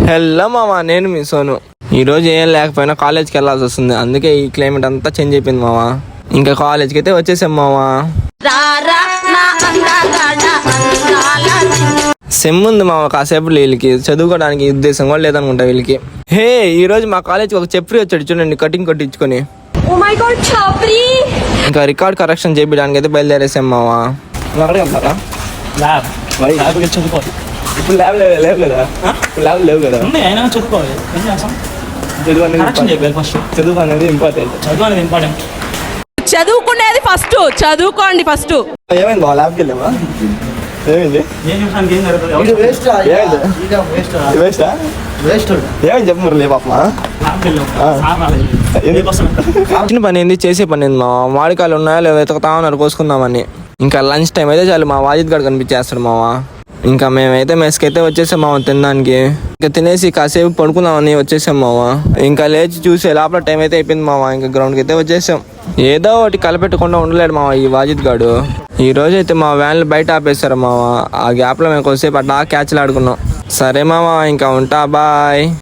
Hello మావా, నేను మీ సోను. ఈరోజు ఏం లేకపోయినా కాలేజ్కి వెళ్ళాల్సి వస్తుంది, అందుకే ఈ క్లైమేట్ అంతా చేంజ్ అయిపోయింది మావా. ఇంకా కాలేజ్కి అయితే వచ్చేసాం మావా. సెమ్ ఉంది మావా, కాసేపు వీళ్ళకి చదువుకోవడానికి ఉద్దేశం కూడా లేదనుకుంటా వీళ్ళకి. హే, ఈ రోజు మా కాలేజ్కి ఒక చెప్రి వచ్చాడు చూడండి, కటింగ్ కొట్టించుకొని. ఇంకా రికార్డ్ కరెక్షన్ చేయించడానికి అయితే బయలుదేరేసాం మావా. ఇప్పుడు ల్యాబ్ లేవు కదా, ల్యాబ్ లేవు కదా, చదువు అనేది ఇంపార్టెంట్. చదువుకునేది ఫస్ట్, చదువుకోండి ఫస్ట్. ఏమైంది బాగా ల్యాబ్కి వెళ్ళావా? ఏమైంది ఏమైంది చెప్పు మురళి పాప. చిన్న పని ఏంది, చేసే పని ఏంది మా మామిడికాయలు ఉన్నాయో లేవు వెతుకుతా ఉన్నారు కోసుకుందామని. ఇంకా లంచ్ టైం అయితే చాలు మా వాజిద్ గడు కనిపించేస్తాడు మావా. ఇంకా మేమైతే మెస్కి అయితే వచ్చేసాం మావా తినడానికి. ఇంకా తినేసి కాసేపు పడుకుందామని వచ్చేసాం మావా. ఇంకా లేచి చూసే లోపల టైం అయితే అయిపోయింది మావా. ఇంకా గ్రౌండ్కి అయితే వచ్చేసాం. ఏదో ఒకటి కలపెట్టకుండా ఉండలేడు మావా ఈ వాజిద్ గాడు. ఈ రోజు అయితే మా వ్యాన్లు బయట ఆపేస్తారు మావా. ఆ గ్యాప్లో మేము కొద్దిసేపు అట్లా క్యాచ్లు ఆడుకున్నాం. సరే మావా, ఇంకా ఉంటా, బాయ్.